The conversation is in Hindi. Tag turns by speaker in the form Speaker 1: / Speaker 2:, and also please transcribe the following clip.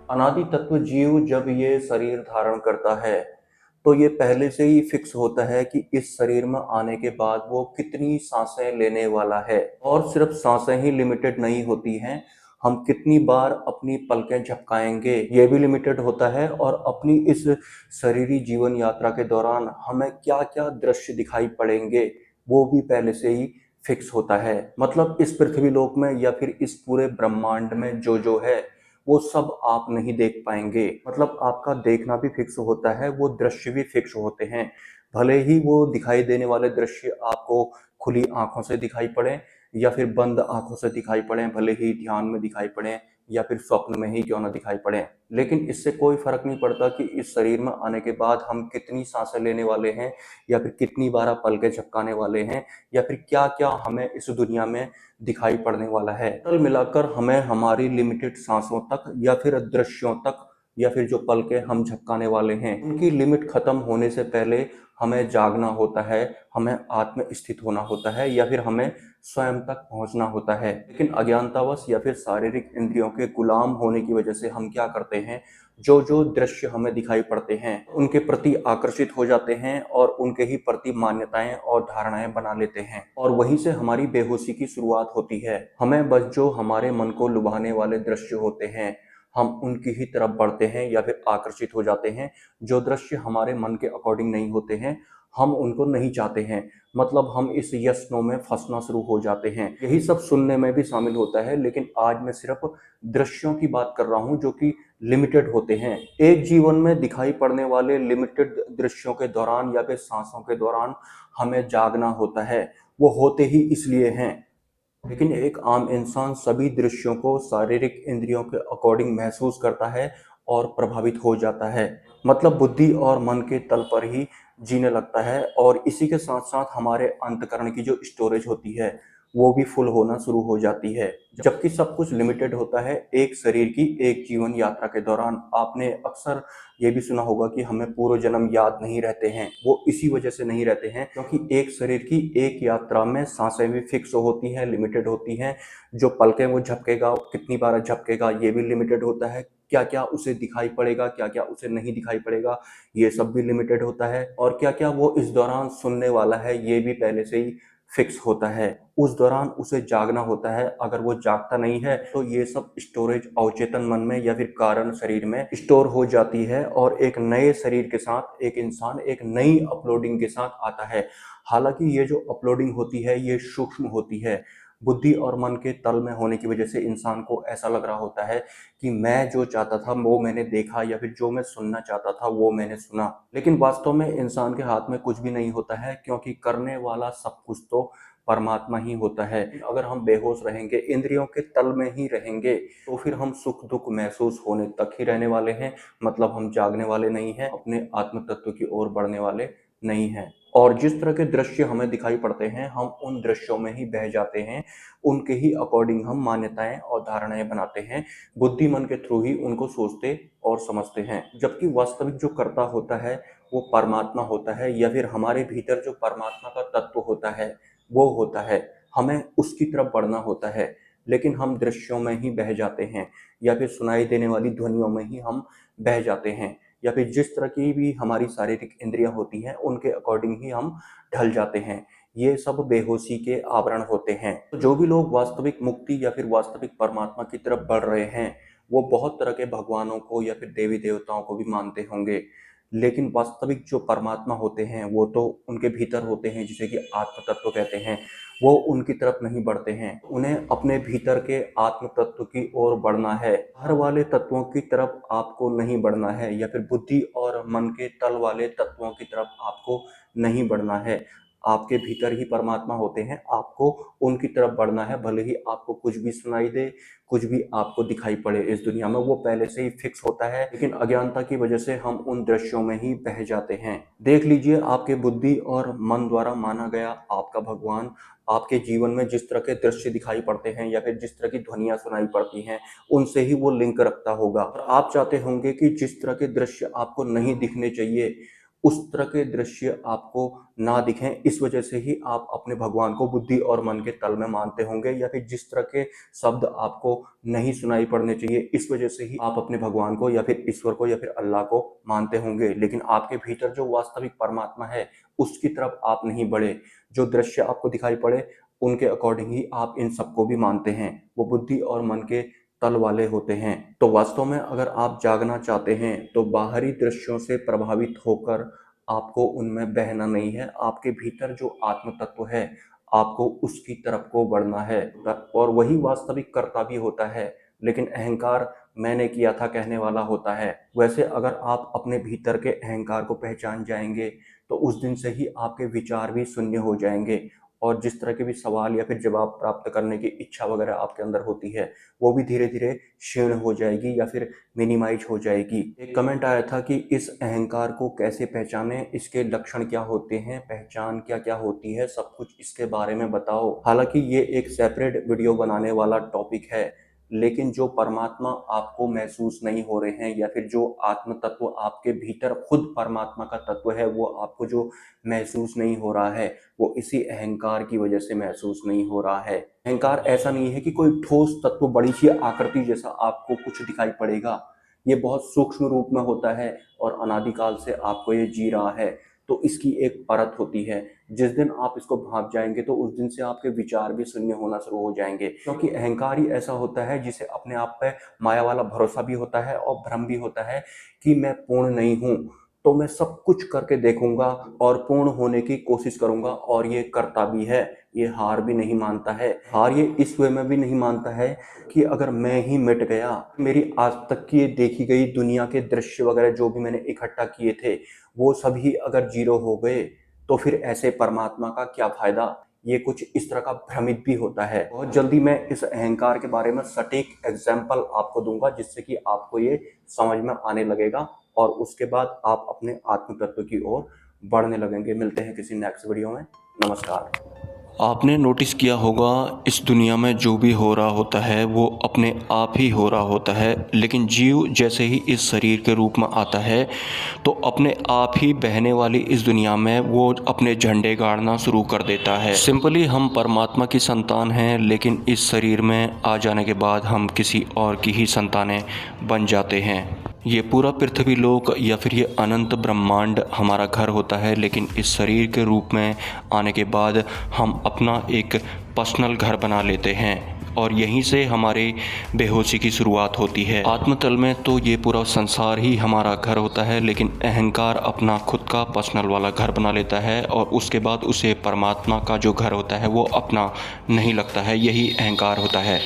Speaker 1: अनादि तत्व जीव जब ये शरीर धारण करता है तो ये पहले से ही फिक्स होता है कि इस शरीर में आने के बाद वो कितनी सांसें लेने वाला है। और सिर्फ सांसें ही लिमिटेड नहीं होती हैं, हम कितनी बार अपनी पलकें झपकाएंगे ये भी लिमिटेड होता है। और अपनी इस शरीरी जीवन यात्रा के दौरान हमें क्या क्या दृश्य दिखाई पड़ेंगे वो भी पहले से ही फिक्स होता है। मतलब इस पृथ्वी लोक में या फिर इस पूरे ब्रह्मांड में जो है वो सब आप नहीं देख पाएंगे। मतलब आपका देखना भी फिक्स होता है, वो दृश्य भी फिक्स होते हैं। भले ही वो दिखाई देने वाले दृश्य आपको खुली आंखों से दिखाई पड़े या फिर बंद आंखों से दिखाई पड़े, भले ही ध्यान में दिखाई पड़े या फिर स्वप्न में ही क्यों ना दिखाई पड़े, लेकिन इससे कोई फर्क नहीं पड़ता कि इस शरीर में आने के बाद हम कितनी सांसें लेने वाले हैं या फिर कितनी बार पलकें झपकाने वाले हैं या फिर क्या क्या हमें इस दुनिया में दिखाई पड़ने वाला है। कुल मिलाकर हमें हमारी लिमिटेड सांसों तक या फिर दृश्यों तक या फिर जो पलकें हम झपकाने वाले हैं उनकी लिमिट खत्म होने से पहले हमें जागना होता है, हमें आत्म स्थित होना होता है या फिर हमें स्वयं तक पहुंचना होता है। लेकिन अज्ञानतावश या फिर शारीरिक इंद्रियों के गुलाम होने की वजह से हम क्या करते हैं, जो जो दृश्य हमें दिखाई पड़ते हैं उनके प्रति आकर्षित हो जाते हैं और उनके ही प्रति मान्यताएं और धारणाएं बना लेते हैं और वहीं से हमारी बेहोशी की शुरुआत होती है। हमें बस जो हमारे मन को लुभाने वाले दृश्य होते हैं हम उनकी ही तरफ बढ़ते हैं या फिर आकर्षित हो जाते हैं। जो दृश्य हमारे मन के अकॉर्डिंग नहीं होते हैं हम उनको नहीं चाहते हैं। मतलब हम इस यस नो में फंसना शुरू हो जाते हैं। यही सब सुनने में भी शामिल होता है, लेकिन आज मैं सिर्फ दृश्यों की बात कर रहा हूं जो कि लिमिटेड होते हैं। एक जीवन में दिखाई पड़ने वाले लिमिटेड दृश्यों के दौरान या फिर सांसों के दौरान हमें जागना होता है। वो होते ही इसलिए हैं। लेकिन एक आम इंसान सभी दृश्यों को शारीरिक इंद्रियों के अकॉर्डिंग महसूस करता है और प्रभावित हो जाता है। मतलब बुद्धि और मन के तल पर ही जीने लगता है और इसी के साथ साथ हमारे अंतकरण की जो स्टोरेज होती है वो भी फुल होना शुरू हो जाती है। जबकि सब कुछ लिमिटेड होता है एक शरीर की एक जीवन यात्रा के दौरान। आपने अक्सर ये भी सुना होगा कि हमें पूर्व जन्म याद नहीं रहते हैं। वो इसी वजह से नहीं रहते हैं क्योंकि एक शरीर की एक यात्रा में सांसें भी फिक्स होती हैं, लिमिटेड होती हैं। जो पलकें वो झपकेगा, कितनी बार झपकेगा ये भी लिमिटेड होता है। क्या क्या उसे दिखाई पड़ेगा, क्या क्या उसे नहीं दिखाई पड़ेगा ये सब भी लिमिटेड होता है। और क्या क्या वो इस दौरान सुनने वाला है ये भी पहले से ही फिक्स होता है। उस दौरान उसे जागना होता है। अगर वो जागता नहीं है तो ये सब स्टोरेज अवचेतन मन में या फिर कारण शरीर में स्टोर हो जाती है और एक नए शरीर के साथ एक इंसान एक नई अपलोडिंग के साथ आता है। हालांकि ये जो अपलोडिंग होती है ये सूक्ष्म होती है। बुद्धि और मन के तल में होने की वजह से इंसान को ऐसा लग रहा होता है कि मैं जो चाहता था वो मैंने देखा या फिर जो मैं सुनना चाहता था वो मैंने सुना। लेकिन वास्तव में इंसान के हाथ में कुछ भी नहीं होता है क्योंकि करने वाला सब कुछ तो परमात्मा ही होता है। अगर हम बेहोश रहेंगे, इंद्रियों के तल में ही रहेंगे तो फिर हम सुख दुख महसूस होने तक ही रहने वाले हैं। मतलब हम जागने वाले नहीं हैं, अपने आत्म तत्व की ओर बढ़ने वाले नहीं हैं। और जिस तरह के दृश्य हमें दिखाई पड़ते हैं हम उन दृश्यों में ही बह जाते हैं। उनके ही अकॉर्डिंग हम मान्यताएं और धारणाएं बनाते हैं। बुद्धि मन के थ्रू ही उनको सोचते और समझते हैं। जबकि वास्तविक जो कर्ता होता है वो परमात्मा होता है या फिर हमारे भीतर जो परमात्मा का तत्व होता है वो होता है। हमें उसकी तरफ बढ़ना होता है, लेकिन हम दृश्यों में ही बह जाते हैं या फिर सुनाई देने वाली ध्वनियों में ही हम बह जाते हैं या फिर जिस तरह की भी हमारी शारीरिक इंद्रियां होती हैं उनके अकॉर्डिंग ही हम ढल जाते हैं। ये सब बेहोशी के आवरण होते हैं। तो जो भी लोग वास्तविक मुक्ति या फिर वास्तविक परमात्मा की तरफ बढ़ रहे हैं वो बहुत तरह के भगवानों को या फिर देवी देवताओं को भी मानते होंगे, लेकिन वास्तविक जो परमात्मा होते हैं वो तो उनके भीतर होते हैं जिसे कि आत्म तत्व कहते हैं। वो उनकी तरफ नहीं बढ़ते हैं, उन्हें अपने भीतर के आत्म तत्व की ओर बढ़ना है। बाहर वाले तत्वों की तरफ आपको नहीं बढ़ना है या फिर बुद्धि और मन के तल वाले तत्वों की तरफ आपको नहीं बढ़ना है। आपके भीतर ही परमात्मा होते हैं, आपको उनकी तरफ बढ़ना है। भले ही आपको कुछ भी सुनाई दे, कुछ भी आपको दिखाई पड़े इस दुनिया में, वो पहले से ही फिक्स होता है। लेकिन अज्ञानता की वजह से हम उन दृश्यों में ही बह जाते हैं। देख लीजिए आपके बुद्धि और मन द्वारा माना गया आपका भगवान आपके जीवन में जिस तरह के दृश्य दिखाई पड़ते हैं या फिर जिस तरह की ध्वनियां सुनाई पड़ती हैं उनसे ही वो लिंक रखता होगा। और आप चाहते होंगे कि जिस तरह के दृश्य आपको नहीं दिखने चाहिए उस तरह के दृश्य आपको ना दिखें, इस वजह से ही आप अपने भगवान को बुद्धि और मन के तल में मानते होंगे, या फिर जिस तरह के शब्द आपको नहीं सुनाई पड़ने चाहिए, इस वजह से ही आप अपने भगवान को या फिर ईश्वर को या फिर अल्लाह को मानते होंगे। लेकिन आपके भीतर जो वास्तविक परमात्मा है उसकी तरफ आप नहीं बढ़े। जो दृश्य आपको दिखाई पड़े उनके अकॉर्डिंग ही आप इन सबको भी मानते हैं, वो बुद्धि और मन के तल वाले होते हैं। तो वास्तव में अगर आप जागना चाहते हैं तो बाहरी दृश्यों से प्रभावित होकर आपको उनमें बहना नहीं है। आपके भीतर जो आत्म तत्व है आपको उसकी तरफ को बढ़ना है, और वही वास्तविक कर्ता भी होता है। लेकिन अहंकार मैंने किया था कहने वाला होता है। वैसे अगर आप अपने भीतर के अहंकार को पहचान जाएंगे तो उस दिन से ही आपके विचार भी शून्य हो जाएंगे, और जिस तरह के भी सवाल या फिर जवाब प्राप्त करने की इच्छा वगैरह आपके अंदर होती है वो भी धीरे धीरे क्षीण हो जाएगी या फिर मिनिमाइज हो जाएगी। एक कमेंट आया था कि इस अहंकार को कैसे पहचानें, इसके लक्षण क्या होते हैं, पहचान क्या क्या होती है, सब कुछ इसके बारे में बताओ। हालांकि ये एक सेपरेट वीडियो बनाने वाला टॉपिक है, लेकिन जो परमात्मा आपको महसूस नहीं हो रहे हैं या फिर जो आत्म तत्व आपके भीतर खुद परमात्मा का तत्व है वो आपको जो महसूस नहीं हो रहा है वो इसी अहंकार की वजह से महसूस नहीं हो रहा है। अहंकार ऐसा नहीं है कि कोई ठोस तत्व बड़ी सी आकृति जैसा आपको कुछ दिखाई पड़ेगा। ये बहुत सूक्ष्म रूप में होता है और अनादिकाल से आपको ये जी रहा है। तो इसकी एक परत होती है, जिस दिन आप इसको भांप जाएंगे तो उस दिन से आपके विचार भी शून्य होना शुरू हो जाएंगे, क्योंकि अहंकार ही ऐसा होता है जिसे अपने आप पे माया वाला भरोसा भी होता है और भ्रम भी होता है कि मैं पूर्ण नहीं हूँ, तो मैं सब कुछ करके देखूंगा और पूर्ण होने की कोशिश करूंगा। और ये करता भी है, ये हार भी नहीं मानता है। हार ये इस वे में भी नहीं मानता है कि अगर मैं ही मिट गया, मेरी आज तक की देखी गई दुनिया के दृश्य वगैरह जो भी मैंने इकट्ठा किए थे वो सभी अगर जीरो हो गए तो फिर ऐसे परमात्मा का क्या फायदा। ये कुछ इस तरह का भ्रमित भी होता है। बहुत जल्दी मैं इस अहंकार के बारे में सटीक एग्जाम्पल आपको दूंगा जिससे कि आपको ये समझ में आने लगेगा और उसके बाद आप अपने आत्म तत्व की ओर बढ़ने लगेंगे। मिलते हैं किसी नेक्स्ट वीडियो में। नमस्कार।
Speaker 2: आपने नोटिस किया होगा इस दुनिया में जो भी हो रहा होता है वो अपने आप ही हो रहा होता है, लेकिन जीव जैसे ही इस शरीर के रूप में आता है तो अपने आप ही बहने वाली इस दुनिया में वो अपने झंडे गाड़ना शुरू कर देता है। सिंपली हम परमात्मा की संतान हैं, लेकिन इस शरीर में आ जाने के बाद हम किसी और की ही संतानें बन जाते हैं। ये पूरा पृथ्वी लोक या फिर ये अनंत ब्रह्मांड हमारा घर होता है, लेकिन इस शरीर के रूप में आने के बाद हम अपना एक पर्सनल घर बना लेते हैं और यहीं से हमारे बेहोशी की शुरुआत होती है। आत्मतल में तो ये पूरा संसार ही हमारा घर होता है, लेकिन अहंकार अपना खुद का पर्सनल वाला घर बना लेता है और उसके बाद उसे परमात्मा का जो घर होता है वो अपना नहीं लगता है। यही अहंकार होता है।